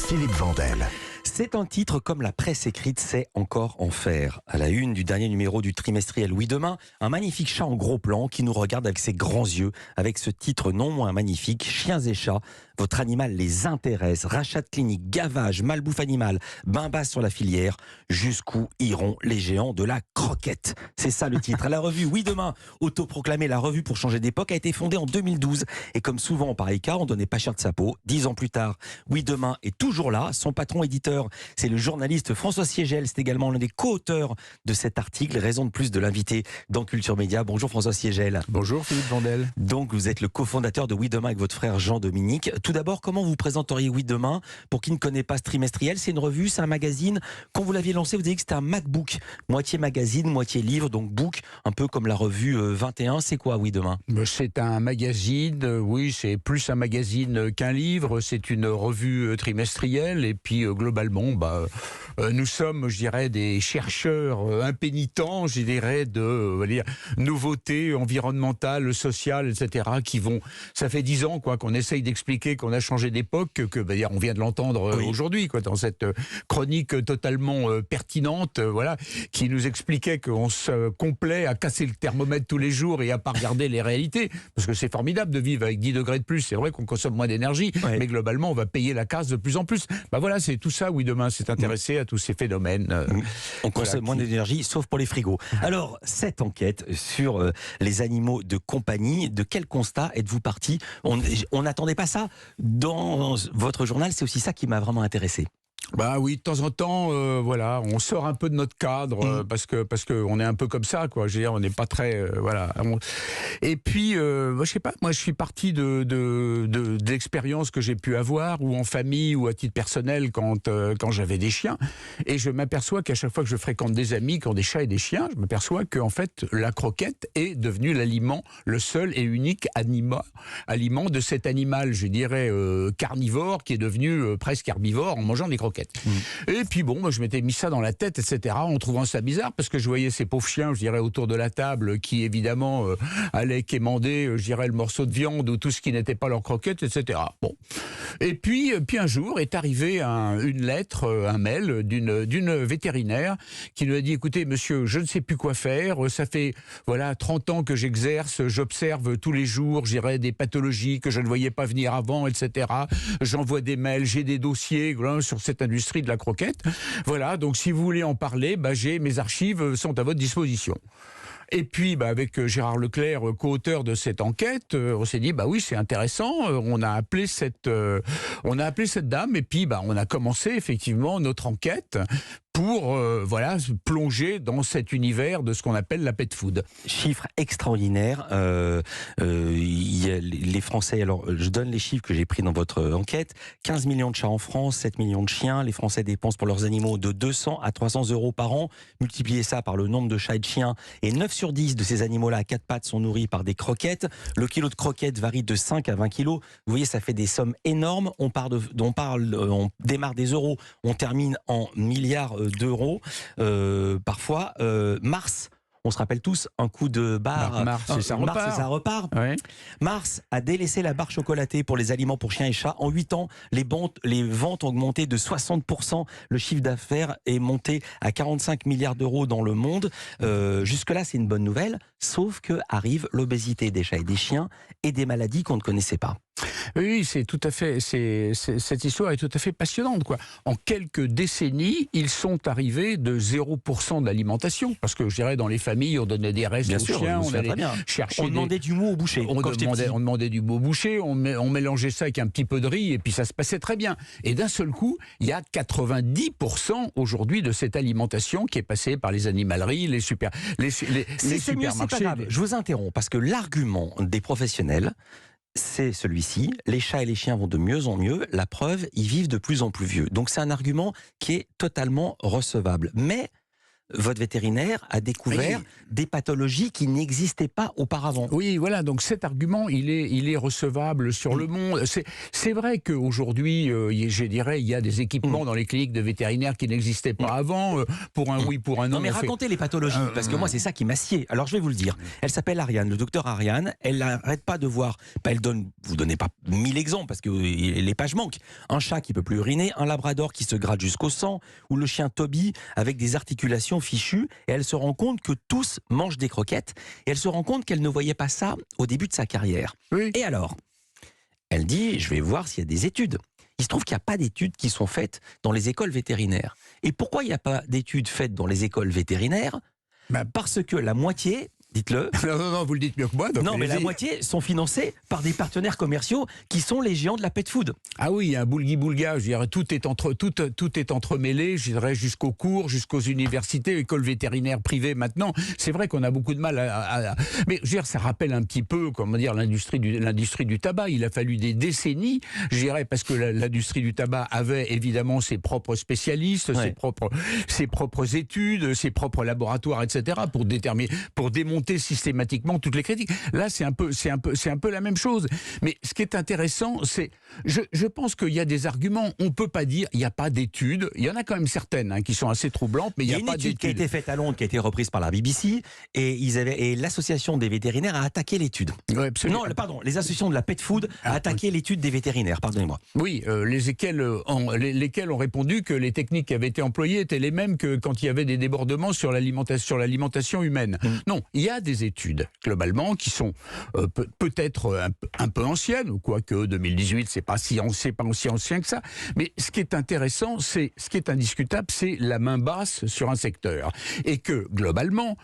Philippe Vandel. C'est un titre comme la presse écrite sait encore en faire. À la une du dernier numéro du trimestriel Oui Demain, un magnifique chat en gros plan qui nous regarde avec ses grands yeux, avec ce titre non moins magnifique, Chiens et chats, votre animal les intéresse, rachat de clinique, gavage, malbouffe animale, bain bas sur la filière, jusqu'où iront les géants de la croquette. C'est ça le titre. La revue Oui Demain, autoproclamée la revue pour changer d'époque, a été fondée en 2012. Et comme souvent en pareil cas, on donnait pas cher de sa peau. 10 ans plus tard, Oui Demain est toujours là. Son patron éditeur, c'est le journaliste François Siegel. C'est également l'un des co-auteurs de cet article. Raison de plus de l'inviter dans Culture Média. Bonjour François Siegel. Bonjour Philippe Vandel. Donc vous êtes le cofondateur de Oui Demain avec votre frère Jean-Dominique. Tout d'abord, comment vous présenteriez Oui Demain pour qui ne connaît pas ce trimestriel? C'est une revue, c'est un magazine. Quand vous l'aviez lancé, vous avez dit que c'était un MacBook. Moitié magazine, moitié livre, donc book, un peu comme la revue 21. C'est quoi Oui Demain? C'est un magazine, oui, c'est plus un magazine qu'un livre. C'est une revue trimestrielle. Et puis globalement, nous sommes, je dirais, des chercheurs impénitents, je dirais, de nouveautés environnementales, sociales, etc. qui vont. Ça fait 10 ans qu'on essaye d'expliquer qu'on a changé d'époque, que d'ailleurs on vient de l'entendre aujourd'hui, dans cette chronique totalement pertinente, qui nous expliquait qu'on se complaît à casser le thermomètre tous les jours et à pas regarder les réalités, parce que c'est formidable de vivre avec 10 degrés de plus. C'est vrai qu'on consomme moins d'énergie, mais globalement on va payer la casse de plus en plus. C'est tout ça. Oui Demain s'est intéressé à tous ces phénomènes. On consomme moins d'énergie, sauf pour les frigos. Alors, cette enquête sur les animaux de compagnie, de quel constat êtes-vous parti? On n'attendait pas ça dans votre journal, c'est aussi ça qui m'a vraiment intéressé. Oui, de temps en temps, on sort un peu de notre cadre parce que on est un peu comme ça, quoi. Je veux dire, on n'est pas très, Et puis, je sais pas. Moi, je suis parti de l'expérience que j'ai pu avoir, ou en famille, ou à titre personnel, quand j'avais des chiens. Et je m'aperçois qu'à chaque fois que je fréquente des amis qui ont des chats et des chiens, je m'aperçois que en fait, la croquette est devenue l'aliment, le seul et unique aliment de cet animal, je dirais, carnivore, qui est devenu presque herbivore en mangeant des croquettes. Et puis je m'étais mis ça dans la tête, etc., en trouvant ça bizarre, parce que je voyais ces pauvres chiens, je dirais, autour de la table, qui évidemment allaient quémander, je dirais, le morceau de viande ou tout ce qui n'était pas leur croquette, etc. Et puis un jour est arrivé une lettre, un mail d'une vétérinaire qui nous a dit: écoutez monsieur, je ne sais plus quoi faire, ça fait 30 ans que j'exerce, j'observe tous les jours, je dirais, des pathologies que je ne voyais pas venir avant, etc. J'envoie des mails, j'ai des dossiers sur cette industrie de la croquette. Donc si vous voulez en parler, mes archives sont à votre disposition. Et puis, avec Gérard Leclerc, co-auteur de cette enquête, on s'est dit, oui, c'est intéressant. On a appelé cette dame, et puis, on a commencé effectivement notre enquête pour plonger dans cet univers de ce qu'on appelle la pet food. Chiffre extraordinaire. Les Français, alors je donne les chiffres que j'ai pris dans votre enquête. 15 millions de chats en France, 7 millions de chiens. Les Français dépensent pour leurs animaux de 200 à 300 euros par an. Multipliez ça par le nombre de chats et de chiens. Et 9 sur 10 de ces animaux-là à 4 pattes sont nourris par des croquettes. Le kilo de croquettes varie de 5 à 20 kilos. Vous voyez, ça fait des sommes énormes. On démarre des euros, on termine en milliards d'euros. Parfois, Mars, on se rappelle tous, un coup de barre. Mars, et ça repart. Ouais. Mars a délaissé la barre chocolatée pour les aliments pour chiens et chats. En 8 ans, les ventes ont augmenté de 60%. Le chiffre d'affaires est monté à 45 milliards d'euros dans le monde. Jusque-là, c'est une bonne nouvelle. Sauf que arrive l'obésité des chats et des chiens et des maladies qu'on ne connaissait pas. Oui, c'est tout à fait. Cette histoire est tout à fait passionnante, quoi. En quelques décennies, ils sont arrivés de 0% de l'alimentation, parce que je dirais, dans les familles, on donnait des restes aux chiens, on allait chercher. On demandait du mou au boucher. On demandait du mou au boucher, on mélangeait ça avec un petit peu de riz, et puis ça se passait très bien. Et d'un seul coup, il y a 90% aujourd'hui de cette alimentation qui est passée par les animaleries, les supermarchés. C'est pas grave. Je vous interromps parce que l'argument des professionnels, c'est celui-ci, les chats et les chiens vont de mieux en mieux, la preuve, ils vivent de plus en plus vieux. Donc c'est un argument qui est totalement recevable. Mais votre vétérinaire a découvert des pathologies qui n'existaient pas auparavant. Oui, voilà, donc cet argument, il est recevable sur le monde. C'est vrai qu'aujourd'hui, je dirais, il y a des équipements dans les cliniques de vétérinaires qui n'existaient pas avant, pour un oui, pour un non. Non mais racontez les pathologies, parce que moi c'est ça qui m'assied. Alors je vais vous le dire. Elle s'appelle Ariane, le docteur Ariane, elle n'arrête pas de voir, vous donnez pas 1000 exemples, parce que les pages manquent. Un chat qui peut plus uriner, un labrador qui se gratte jusqu'au sang, ou le chien Toby avec des articulations fichues, et elle se rend compte que tous mangent des croquettes, et elle se rend compte qu'elle ne voyait pas ça au début de sa carrière. Oui. Et alors, elle dit, je vais voir s'il y a des études. Il se trouve qu'il n'y a pas d'études qui sont faites dans les écoles vétérinaires. Et pourquoi il n'y a pas d'études faites dans les écoles vétérinaires ? Parce que la moitié... Dites-le. Non, vous le dites mieux que moi. Donc non, mais la moitié sont financés par des partenaires commerciaux qui sont les géants de la pet food. Ah oui, il y a un boulgui-boulga, je dirais, tout est entremêlé, je dirais, jusqu'aux cours, jusqu'aux universités, écoles vétérinaires privées maintenant. C'est vrai qu'on a beaucoup de mal mais je veux dire, ça rappelle un petit peu, comment dire, l'industrie du tabac. Il a fallu des décennies, je dirais, parce que l'industrie du tabac avait évidemment ses propres spécialistes, ses propres études, ses propres laboratoires, etc., pour démonter systématiquement toutes les critiques. Là, c'est un peu la même chose. Mais ce qui est intéressant, c'est, je pense qu'il y a des arguments. On peut pas dire, il n'y a pas d'études. Il y en a quand même certaines qui sont assez troublantes, mais il n'y a pas d'études. Il y a une étude qui a été faite à Londres, qui a été reprise par la BBC, et l'association des vétérinaires a attaqué l'étude. Ouais, absolument. Non, pardon, les associations de la pet food a attaqué l'étude des vétérinaires. Pardonnez-moi. Oui, lesquels ont répondu que les techniques qui avaient été employées étaient les mêmes que quand il y avait des débordements sur l'alimentation humaine. Non, il y a des études, globalement, qui sont peut-être un peu anciennes, ou quoique 2018, c'est pas aussi ancien que ça. Mais ce qui est intéressant, ce qui est indiscutable, c'est la main basse sur un secteur. Et que, globalement,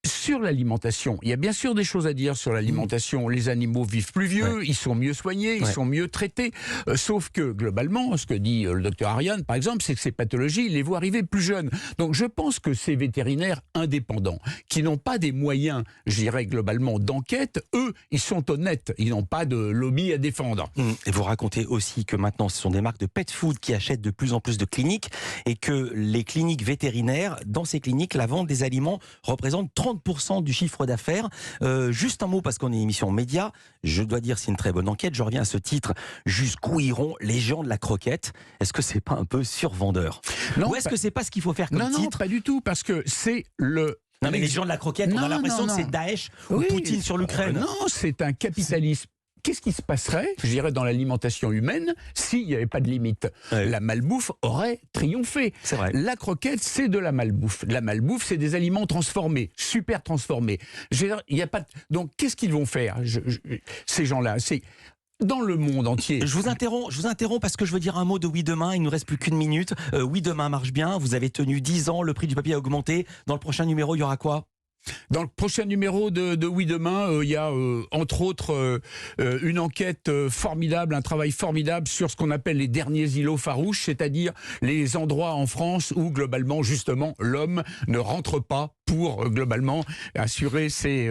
sur l'alimentation, il y a bien sûr des choses à dire sur l'alimentation. Les animaux vivent plus vieux, ils sont mieux soignés, ils sont mieux traités. Sauf que, globalement, ce que dit le docteur Ariane, par exemple, c'est que ces pathologies, il les voit arriver plus jeunes. Donc je pense que ces vétérinaires indépendants, qui n'ont pas des moyens, je dirais globalement, d'enquête, eux, ils sont honnêtes. Ils n'ont pas de lobby à défendre. Et vous racontez aussi que maintenant, ce sont des marques de pet food qui achètent de plus en plus de cliniques, et que les cliniques vétérinaires, dans ces cliniques, la vente des aliments représente 30% du chiffre d'affaires. Juste un mot, parce qu'on est une émission média, je dois dire c'est une très bonne enquête. Je reviens à ce titre, jusqu'où iront les géants de la croquette? Est-ce que c'est pas un peu survendeur? Non, ou est-ce que c'est pas ce qu'il faut faire comme titre? Non, pas du tout, parce que c'est le... Non mais les géants de la croquette, on a l'impression que c'est Daesh ou Poutine sur l'Ukraine. Non, c'est un capitalisme. Qu'est-ce qui se passerait, je dirais, dans l'alimentation humaine s'il n'y avait pas de limite? La malbouffe aurait triomphé. C'est vrai. La croquette, c'est de la malbouffe. La malbouffe, c'est des aliments transformés, super transformés. Je veux dire, il y a pas. Donc, qu'est-ce qu'ils vont faire, ces gens-là? C'est dans le monde entier. Je vous interromps parce que je veux dire un mot de Oui Demain. Il ne nous reste plus qu'une minute. Oui Demain marche bien. Vous avez tenu 10 ans. Le prix du papier a augmenté. Dans le prochain numéro, il y aura quoi? Dans le prochain numéro de Oui Demain, il y a entre autres une enquête formidable, un travail formidable sur ce qu'on appelle les derniers îlots farouches, c'est-à-dire les endroits en France où globalement, justement, l'homme ne rentre pas pour globalement assurer ses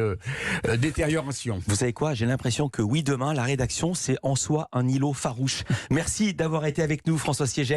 détériorations. Vous savez quoi? J'ai l'impression que Oui Demain, la rédaction, c'est en soi un îlot farouche. Merci d'avoir été avec nous, François Siegel.